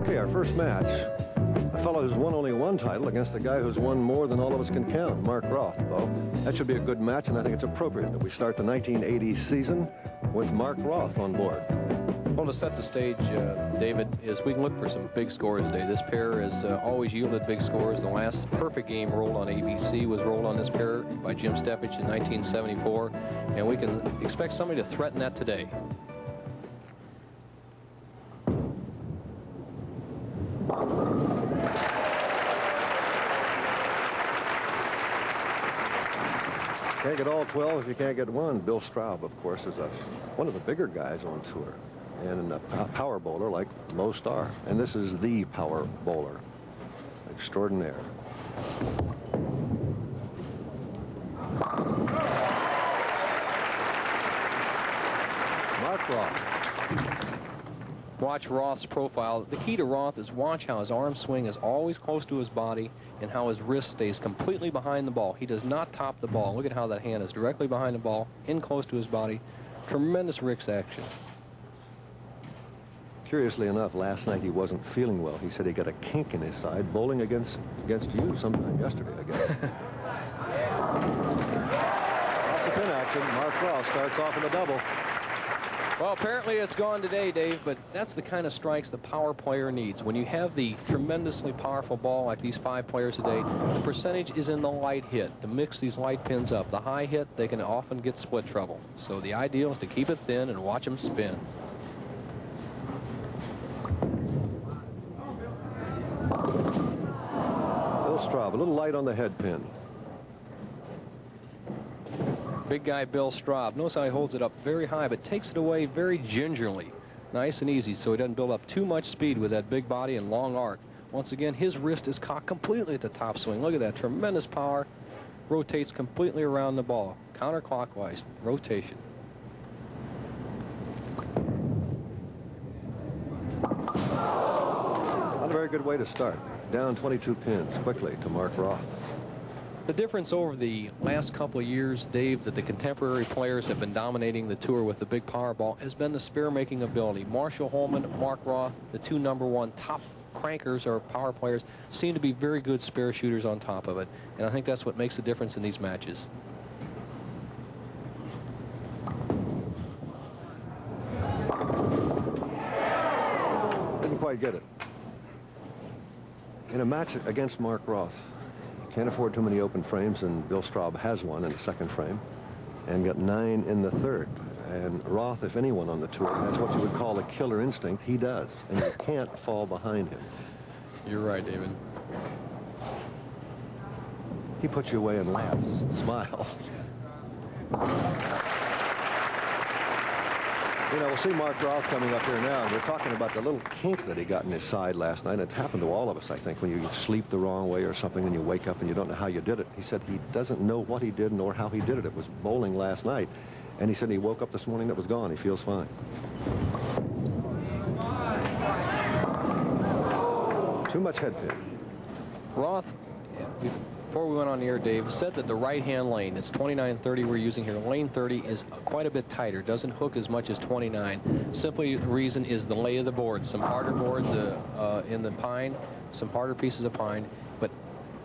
Okay, our first match. A fellow who's won only one title against a guy who's won more than all of us can count, Mark Roth. Well, that should be a good match, and I think it's appropriate that we start the 1980 season with Mark Roth on board. Well, to set the stage, David, is we can look for some big scores today. This pair has always yielded big scores. The last perfect game rolled on ABC was rolled on this pair by Jim Steppich in 1974, and we can expect somebody to threaten that today. Can't get all 12 if you can't get one. Bill Straub, of course, is one of the bigger guys on tour, and a power bowler like most are. And this is the power bowler extraordinaire. Mark Roth. Watch Roth's profile. The key to Roth is watch how his arm swing is always close to his body and how his wrist stays completely behind the ball. He does not top the ball. Look at how that hand is directly behind the ball, in close to his body. Tremendous wrist action. Curiously enough, last night he wasn't feeling well. He said he got a kink in his side, bowling against you sometime yesterday, I guess. Lots of pin action. Mark Roth starts off in a double. Well, apparently it's gone today, Dave, but that's the kind of strikes the power player needs. When you have the tremendously powerful ball like these 5 players today, the percentage is in the light hit to mix these light pins up. The high hit, they can often get split trouble. So the ideal is to keep it thin and watch them spin. Bill Straub, a little light on the head pin. Big guy Bill Straub. Notice how he holds it up very high, but takes it away very gingerly. Nice and easy, so he doesn't build up too much speed with that big body and long arc. Once again, his wrist is caught completely at the top swing. Look at that, tremendous power. Rotates completely around the ball. Counterclockwise rotation. Not a very good way to start. Down 22 pins quickly to Mark Roth. The difference over the last couple of years, Dave, that the contemporary players have been dominating the tour with the big power ball has been the spare-making ability. Marshall Holman, Mark Roth, the 2 #1 top crankers or power players, seem to be very good spare shooters on top of it. And I think that's what makes the difference in these matches. Didn't quite get it. In a match against Mark Roth, can't afford too many open frames, and Bill Straub has one in the second frame and got 9 in the third. And Roth, if anyone on the tour, has what you would call a killer instinct. He does, and you can't fall behind him. You're right, David. He puts you away and laughs, smiles. You know, we'll see Mark Roth coming up here now, and we're talking about the little kink that he got in his side last night. It's happened to all of us, I think, when you sleep the wrong way or something and you wake up and you don't know how you did it. He said he doesn't know what he did nor how he did it. It was bowling last night, and he said he woke up this morning, that was gone. He feels fine. Too much head pin. Roth, before we went on the air, Dave, said that the right-hand lane, it's 29-30 we're using here. Lane 30 is quite a bit tighter, doesn't hook as much as 29. Simply the reason is the lay of the board. Some harder boards in the pine, some harder pieces of pine, but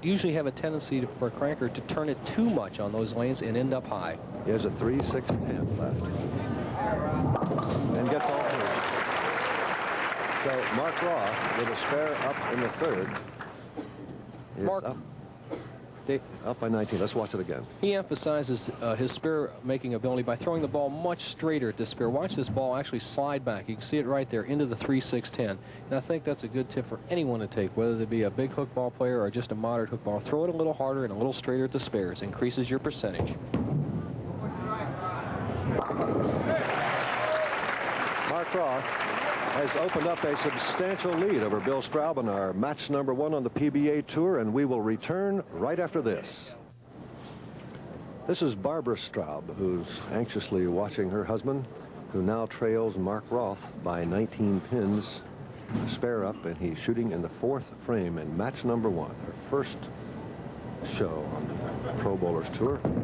usually have a tendency for a cranker to turn it too much on those lanes and end up high. He has a 3, 6, 10 left. And gets all 3. So Mark Roth with a spare up in the third. Mark, up by 19. Let's watch it again. He emphasizes his spare-making ability by throwing the ball much straighter at the spare. Watch this ball actually slide back. You can see it right there into the 3, 6, 10. And I think that's a good tip for anyone to take, whether they be a big hook ball player or just a moderate hook ball. Throw it a little harder and a little straighter at the spares. Increases your percentage. Mark Roth has opened up a substantial lead over Bill Straub in our match #1 on the PBA Tour, and we will return right after this. This is Barbara Straub, who's anxiously watching her husband, who now trails Mark Roth by 19 pins, a spare up, and he's shooting in the 4th frame in match #1, her first show on the Pro Bowlers Tour. And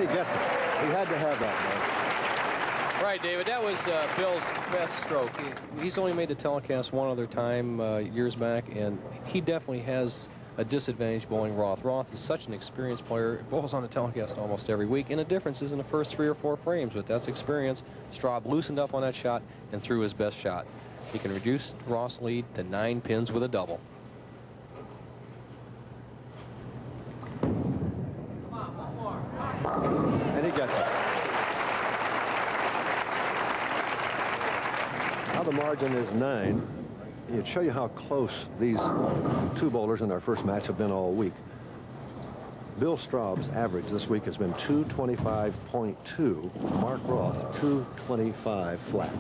he gets it. He had to have that, man. Right, David. That was Bill's best stroke. He's only made the telecast one other time years back, and he definitely has a disadvantage bowling Roth. Roth is such an experienced player. Bowls on the telecast almost every week, and the difference is in the first 3 or 4 frames. But that's experience. Straub loosened up on that shot and threw his best shot. He can reduce Roth's lead to 9 pins with a double. And he gets it. Now the margin is 9. It'd show you how close these two bowlers in our first match have been all week. Bill Straub's average this week has been 225.2. Mark Roth, 225 flat.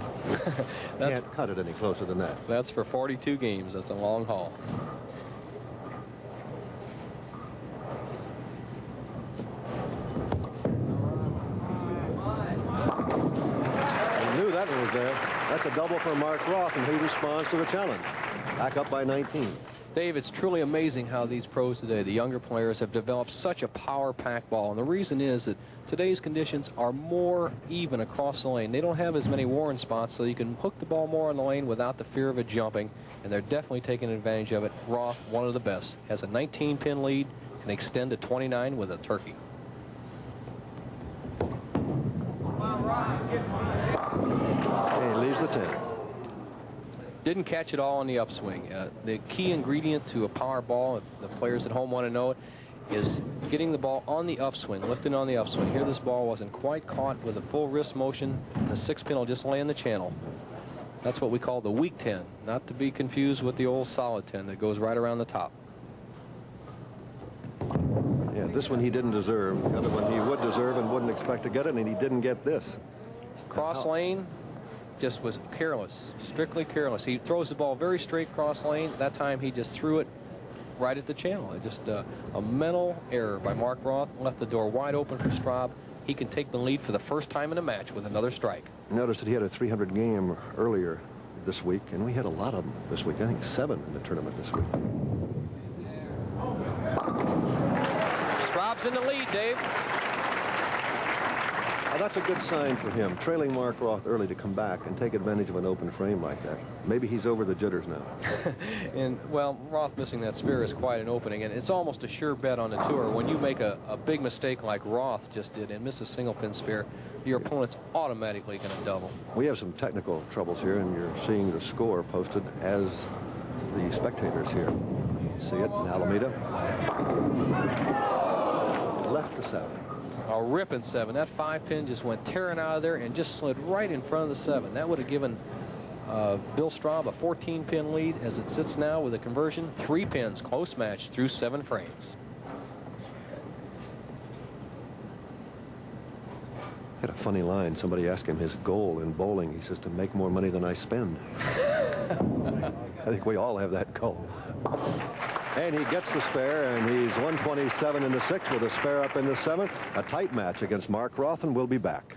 Can't cut it any closer than that. That's for 42 games. That's a long haul. That one was there. That's a double for Mark Roth, and he responds to the challenge. Back up by 19. Dave, it's truly amazing how these pros today, the younger players, have developed such a power-packed ball. And the reason is that today's conditions are more even across the lane. They don't have as many worn spots, so you can hook the ball more on the lane without the fear of it jumping, and they're definitely taking advantage of it. Roth, one of the best, has a 19-pin lead, can extend to 29 with a turkey. He leaves the 10. Didn't catch it all on the upswing. The key ingredient to a power ball, if the players at home want to know it, is getting the ball on the upswing, lifting on the upswing. Here this ball wasn't quite caught with a full wrist motion, and the 6-pin will just lay in the channel. That's what we call the weak 10, not to be confused with the old solid 10 that goes right around the top. Yeah, this one he didn't deserve. The other one he would deserve and wouldn't expect to get it, and he didn't get this. Cross lane just was careless, strictly careless. He throws the ball very straight cross lane. That time he just threw it right at the channel. Just a mental error by Mark Roth. Left the door wide open for Straub. He can take the lead for the first time in a match with another strike. Notice that he had a 300 game earlier this week, and we had a lot of them this week. I think 7 in the tournament this week. Straub's in the lead, Dave. Well, that's a good sign for him, trailing Mark Roth early to come back and take advantage of an open frame like that. Maybe he's over the jitters now. And, well, Roth missing that spare is quite an opening, and it's almost a sure bet on the tour. When you make a big mistake like Roth just did and miss a single-pin spare, your opponent's automatically going to double. We have some technical troubles here, and you're seeing the score posted as the spectators here. See it in Alameda. Left to 7. A ripping 7. That 5-pin just went tearing out of there and just slid right in front of the 7. That would have given Bill Straub a 14-pin lead. As it sits now with a conversion, 3 pins, close match through 7 frames. Had a funny line. Somebody asked him his goal in bowling. He says, to make more money than I spend. I think we all have that goal. And he gets the spare, and he's 127 in the 6th with a spare up in the 7th. A tight match against Mark Roth, and we'll be back.